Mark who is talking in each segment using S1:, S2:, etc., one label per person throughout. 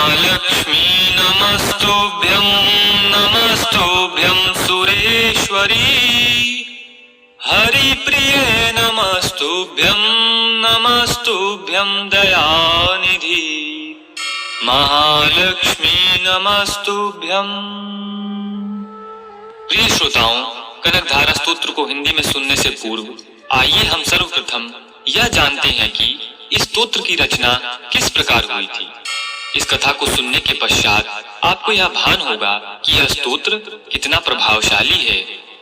S1: महालक्ष्मी नमस्तुभ्यं नमस्तुभ्यं सुरेश्वरी। हरिप्रिये नमस्तुभ्यं नमस्तुभ्यं दयानिधि। महालक्ष्मी नमस्तुभ्यं। प्रिय श्रोताओं, कनकधारा स्तोत्र को हिंदी में सुनने से पूर्व आइए हम सर्वप्रथम यह जानते हैं कि इस स्तोत्र की रचना किस प्रकार हुई थी। इस कथा को सुनने के पश्चात आपको यह भान होगा कि यह स्तोत्र कितना प्रभावशाली है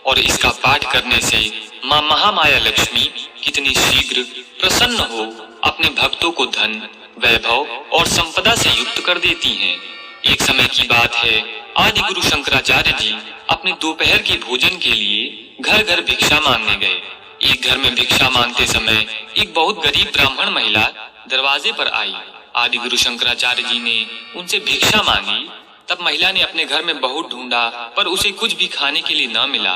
S1: और इसका पाठ करने से माँ महामाया लक्ष्मी कितनी शीघ्र प्रसन्न हो अपने भक्तों को धन, वैभव और संपदा से युक्त कर देती हैं। एक समय की बात है, आदि गुरु शंकराचार्य जी अपने दोपहर के भोजन के लिए घर घर भिक्षा मांगने गए। एक घर में भिक्षा मांगते समय एक बहुत गरीब ब्राह्मण महिला दरवाजे पर आई। आदि गुरु शंकराचार्य जी ने उनसे भिक्षा मांगी। तब महिला ने अपने घर में बहुत ढूंढा, पर उसे कुछ भी खाने के लिए न मिला।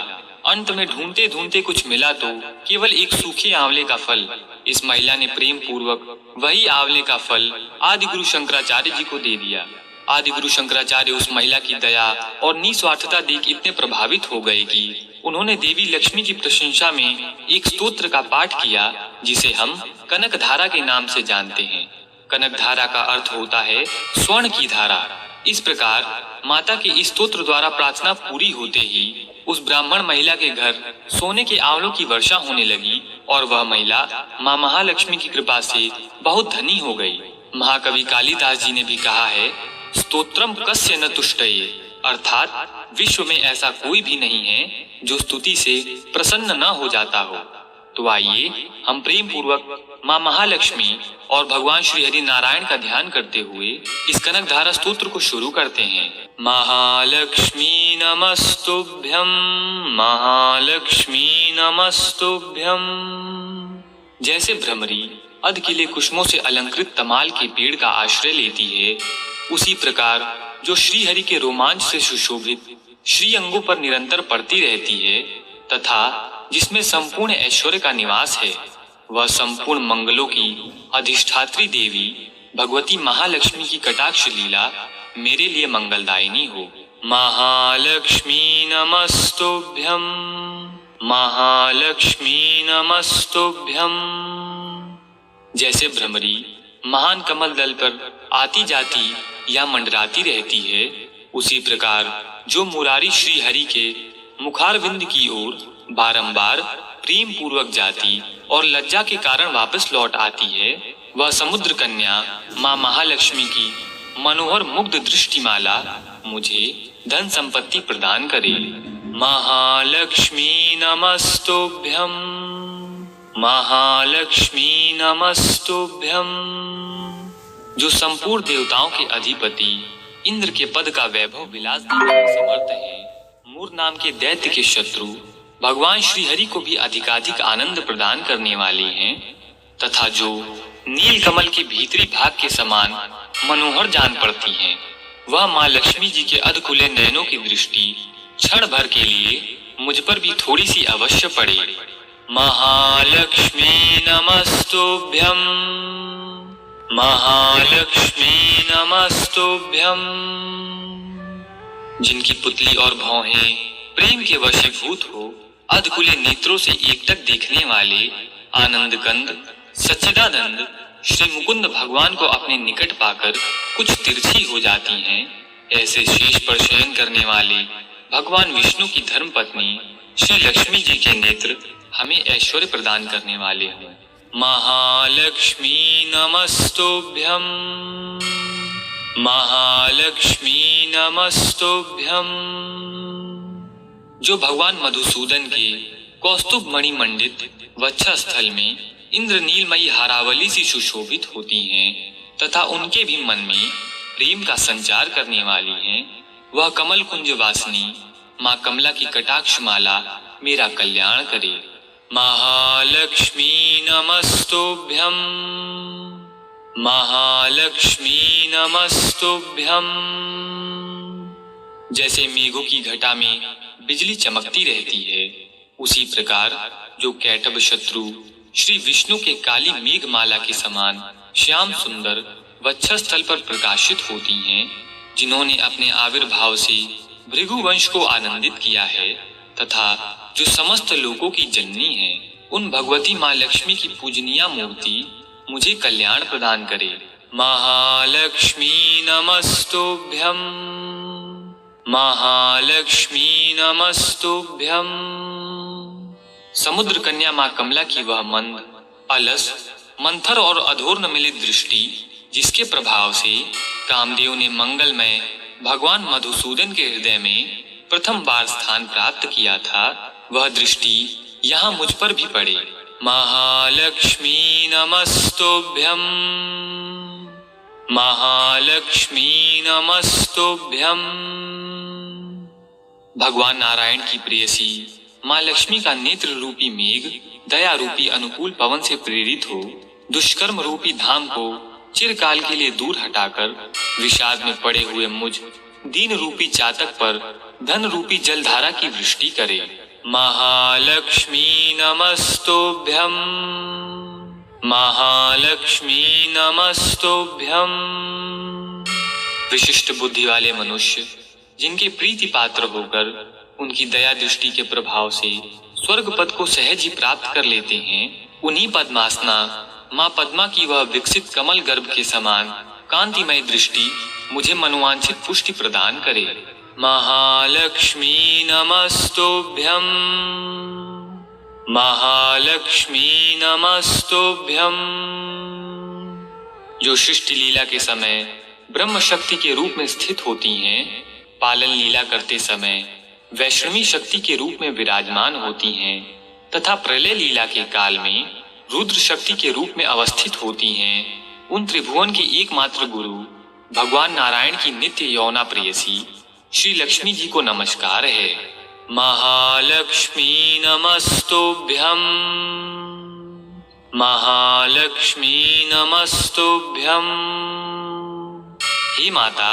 S1: अंत में ढूंढते ढूंढते कुछ मिला तो केवल एक सूखे आंवले का फल। इस महिला ने प्रेम पूर्वक वही आंवले का फल आदि गुरु शंकराचार्य जी को दे दिया। आदि गुरु शंकराचार्य उस महिला की दया और निस्वार्थता देख इतने प्रभावित हो गए कि उन्होंने देवी लक्ष्मी की प्रशंसा में एक स्तोत्र का पाठ किया, जिसे हम कनकधारा के नाम से जानते हैं। कनकधारा का अर्थ होता है स्वर्ण की धारा। इस प्रकार माता के इस स्तोत्र द्वारा प्रार्थना पूरी होते ही उस ब्राह्मण महिला के घर सोने के आंवलों की वर्षा होने लगी और वह महिला माँ महालक्ष्मी की कृपा से बहुत धनी हो गई। महाकवि कालिदास जी ने भी कहा है, स्तोत्रम कस्य न तुष्टये, अर्थात विश्व में ऐसा कोई भी नहीं है जो स्तुति से प्रसन्न न हो जाता हो। तो आइए हम प्रेम पूर्वक माँ महालक्ष्मी और भगवान श्री हरि नारायण का ध्यान करते हुए इस कनकधारा स्तोत्र को शुरू करते हैं। महालक्ष्मी नमस्तुभ्यं, महालक्ष्मी नमस्तुभ्यं। जैसे भ्रमरी अधकिले कुसुमों से अलंकृत तमाल के पेड़ का आश्रय लेती है, उसी प्रकार जो श्री हरि के रोमांच से सुशोभित श्री अंगों पर निरंतर पड़ती रहती है तथा जिसमें संपूर्ण ऐश्वर्य का निवास है, वह संपूर्ण मंगलों की अधिष्ठात्री देवी भगवती महालक्ष्मी की कटाक्ष लीला मेरे लिए मंगलदायिनी हो। महालक्ष्मी नमस्तुभ्यं, महालक्ष्मी नमस्तुभ्यं। जैसे भ्रमरी महान कमल दल पर आती जाती या मंडराती रहती है, उसी प्रकार जो मुरारी श्री हरि के मुखारविंद की ओर बारंबार प्रेम पूर्वक जाती और लज्जा के कारण वापस लौट आती है, वह समुद्र कन्या माँ महालक्ष्मी की मनोहर मुग्ध दृष्टिमाला मुझे धन संपत्ति प्रदान करे। महालक्ष्मी नमस्तुभ्यं, महालक्ष्मी नमस्तुभ्यं। जो संपूर्ण देवताओं के अधिपति इंद्र के पद का वैभव विलास देने में समर्थ है, मूर नाम के दैत्य के शत्रु भगवान श्री हरि को भी अधिकाधिक आनंद प्रदान करने वाले हैं तथा जो नील कमल के भीतरी भाग के समान मनोहर जान पड़ती हैं, वह माँ लक्ष्मी जी के अधखुले नयनों की दृष्टि क्षण भर के लिए मुझ पर भी थोड़ी सी अवश्य पड़े। महालक्ष्मी नमस्तुभ्यं, महालक्ष्मी नमस्तुभ्यं। जिनकी पुतली और भौहें प्रेम के वशीभूत हो, अधकुले नेत्रों से एकटक देखने वाले आनंद कंद सच्चिदानंद श्री मुकुंद भगवान को अपने निकट पाकर कुछ तिरछी हो जाती हैं, ऐसे शीश पर शयन करने वाले भगवान विष्णु की धर्म पत्नी श्री लक्ष्मी जी के नेत्र हमें ऐश्वर्य प्रदान करने वाले हों। महालक्ष्मी नमस्तुभ्यं, महालक्ष्मी नमस्तुभ्यं। जो भगवान मधुसूदन के कौस्तुभ मणि मंडित वक्षस्थल में इंद्रनीलमयी हारावली सी सुशोभित होती हैं तथा उनके भी मन में प्रेम का संचार करने वाली हैं, वह कमल कुंज वासिनी माँ कमला की कटाक्ष माला मेरा कल्याण करे। महालक्ष्मी नमस्तुभ्यं, महालक्ष्मी नमस्तुभ्यं। जैसे मेघों की घटा में बिजली चमकती रहती है, उसी प्रकार जो कैटभ शत्रु श्री विष्णु के काली मेघमाला के समान श्याम सुंदर वक्षस्थल पर प्रकाशित होती हैं, जिन्होंने अपने आविर्भाव से भृगुवंश को आनंदित किया है तथा जो समस्त लोकों की जननी है, उन भगवती माँ लक्ष्मी की पूजनीय मूर्ति मुझे कल्याण प्रदान करे। महालक्ष्मी नमस्तुभ्यं, महालक्ष्मी नमस्तुभ्यं। समुद्र कन्या माँ कमला की वह मंद, अलस, मंथर और अधूर न मिलित दृष्टि, जिसके प्रभाव से कामदेव ने मंगलमय भगवान मधुसूदन के हृदय में प्रथम बार स्थान प्राप्त किया था, वह दृष्टि यहाँ मुझ पर भी पड़े। महालक्ष्मी नमस्तुभ्यं, महालक्ष्मी नमस्तुभ्यं। भगवान नारायण की प्रेयसी माँ लक्ष्मी का नेत्र रूपी मेघ दया रूपी अनुकूल पवन से प्रेरित हो दुष्कर्म रूपी धाम को चिरकाल के लिए दूर हटाकर विषाद में पड़े हुए मुझ दीन रूपी चातक पर धन रूपी जलधारा की वृष्टि करे। महालक्ष्मी नमस्तुभ्यं, महालक्ष्मी नमस्तुभ्यं। विशिष्ट बुद्धि वाले मनुष्य जिनके प्रीति पात्र होकर उनकी दया दृष्टि के प्रभाव से स्वर्ग पद को सहज ही प्राप्त कर लेते हैं, उन्हीं पद्मासना माँ पद्मा की वह विकसित कमल गर्भ के समान कांतिमय दृष्टि मुझे मनोवांछित पुष्टि प्रदान करे। महालक्ष्मी नमस्तुभ्यं, महालक्ष्मी नमस्तुभ्यं। जो सृष्टि लीला के समय ब्रह्म शक्ति के रूप में स्थित होती हैं, पालन लीला करते समय वैष्णवी शक्ति के रूप में विराजमान होती हैं तथा प्रलय लीला के काल में रुद्र शक्ति के रूप में अवस्थित होती हैं, उन त्रिभुवन के एकमात्र गुरु भगवान नारायण की नित्य यौना प्रेयसी श्री लक्ष्मी जी को नमस्कार है। महालक्ष्मी नमस्तुभ्यं, महालक्ष्मी नमस्तुभ्यं। हे माता,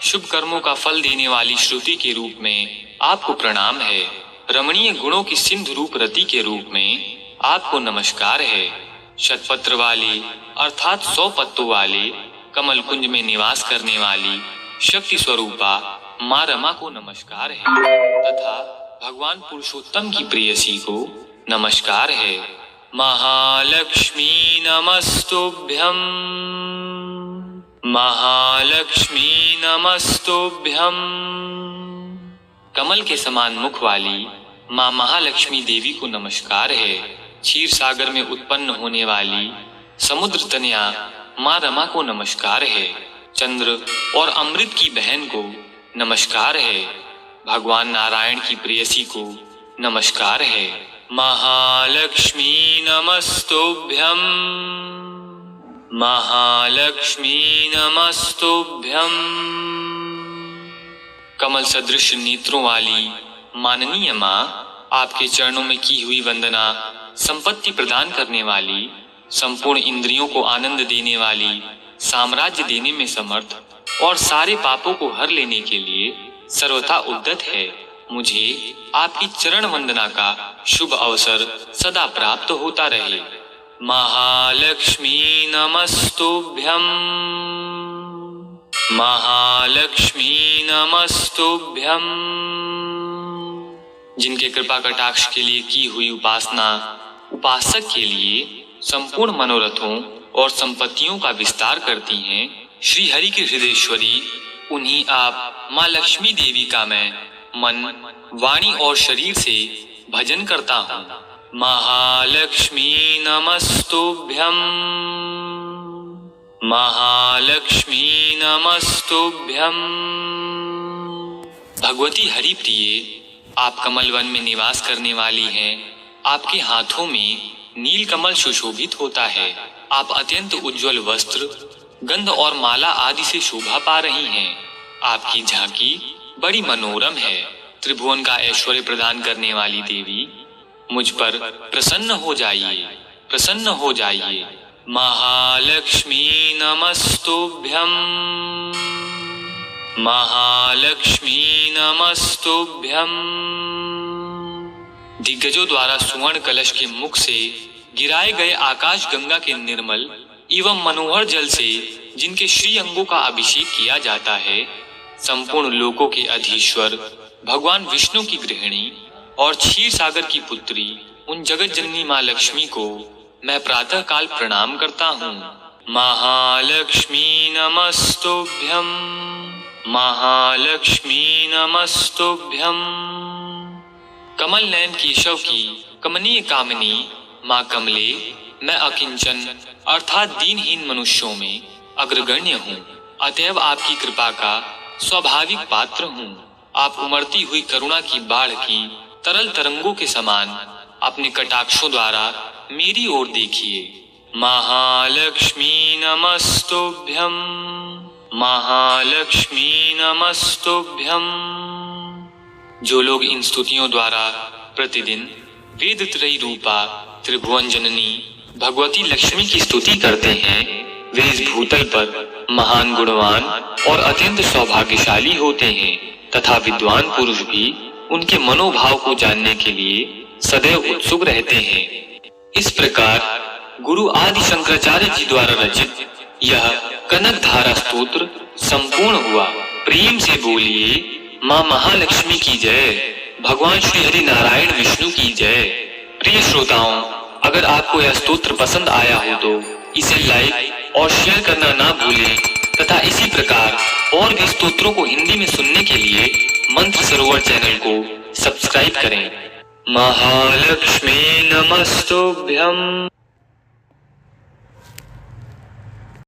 S1: शुभ कर्मों का फल देने वाली श्रुति के रूप में आपको प्रणाम है। रमणीय गुणों की सिंधु रूप रति के रूप में आपको नमस्कार है। शतपत्र वाले अर्थात 100 पत्तों वाले कमल कुंज में निवास करने वाली शक्ति स्वरूपा माँ रमा को नमस्कार है तथा भगवान पुरुषोत्तम की प्रेयसी को नमस्कार है। महालक्ष्मी नमस्तुभ्यं, महालक्ष्मी नमस्तुभ्यं। कमल के समान मुख वाली माँ महालक्ष्मी देवी को नमस्कार है। क्षीर सागर में उत्पन्न होने वाली समुद्र तनया माँ रमा को नमस्कार है। चंद्र और अमृत की बहन को नमस्कार है। भगवान नारायण की प्रेयसी को नमस्कार है। महालक्ष्मी नमस्तुभ्यं, महालक्ष्मी नमस्तुभ्यं। कमल सदृश नेत्रों वाली माननीय माँ, आपके चरणों में की हुई वंदना संपत्ति प्रदान करने वाली, संपूर्ण इंद्रियों को आनंद देने वाली, साम्राज्य देने में समर्थ और सारे पापों को हर लेने के लिए सर्वथा उद्यत है। मुझे आपकी चरण वंदना का शुभ अवसर सदा प्राप्त होता रहे। महालक्ष्मी नमस्तुभ्यं, महालक्ष्मी नमस्तुभ्यं। जिनके कृपा कटाक्ष के लिए की हुई उपासना उपासक के लिए संपूर्ण मनोरथों और संपत्तियों का विस्तार करती हैं, श्री हरि की हृदयेश्वरी, उन्हीं आप माँ लक्ष्मी देवी का मैं मन, वाणी और शरीर से भजन करता हूँ। महालक्ष्मी नमस्तुभ्यं, महालक्ष्मी नमस्तुभ्यं। भगवती हरि प्रिय, आप कमल वन में निवास करने वाली हैं। आपके हाथों में नील कमल सुशोभित होता है। आप अत्यंत उज्जवल वस्त्र, गंध और माला आदि से शोभा पा रही हैं। आपकी झांकी बड़ी मनोरम है। त्रिभुवन का ऐश्वर्य प्रदान करने वाली देवी, मुझ पर प्रसन्न हो जाइए, प्रसन्न हो जाइए। महालक्ष्मी नमस्तुभ्यं, महालक्ष्मी नमस्तुभ्यं। दिग्गजों द्वारा सुवर्ण कलश के मुख से गिराए गए आकाश गंगा के निर्मल एवं मनोहर जल से जिनके श्री अंगों का अभिषेक किया जाता है, संपूर्ण लोकों के अधीश्वर भगवान विष्णु की गृहिणी और क्षीर सागर की पुत्री उन जगत जननी माँ लक्ष्मी को मैं प्रातः काल प्रणाम करता हूँ। महालक्ष्मी नमस्तुभ्यम, महालक्ष्मी नमस्तुभ्यम। कमल नयन केशव की कमनीय कामिनी माँ कमले, मैं अकिंचन अर्थात दीनहीन मनुष्यों में अग्रगण्य हूँ, अतएव आपकी कृपा का स्वाभाविक पात्र हूँ। आप उमड़ती हुई करुणा की बाढ़ की तरल तरंगों के समान अपने कटाक्षों द्वारा मेरी ओर देखिए। महालक्ष्मी नमस्तुभ्यम, महालक्ष्मी नमस्तुभ्यम। जो लोग इन स्तुतियों द्वारा प्रतिदिन वेद त्रयी रूपा त्रिभुवन जननी भगवती लक्ष्मी की स्तुति करते हैं, वे इस भूतल पर महान गुणवान और अत्यंत सौभाग्यशाली होते हैं तथा विद्वान पुरुष भी उनके मनोभाव को जानने के लिए सदैव उत्सुक रहते हैं। इस प्रकार गुरु आदि शंकराचार्य जी द्वारा रचित यह कनक धारा स्तोत्र संपूर्ण हुआ। प्रेम से बोलिए माँ महालक्ष्मी की जय, भगवान श्री हरि नारायण विष्णु की जय। प्रिय श्रोताओं, अगर आपको यह स्तोत्र पसंद आया हो तो इसे लाइक और शेयर करना ना भूलें तथा इसी प्रकार और भी स्तोत्रों को हिंदी में सुनने के लिए मंत्र सरोवर चैनल को सब्सक्राइब करें। महालक्ष्मी नमस्तुभ्यम।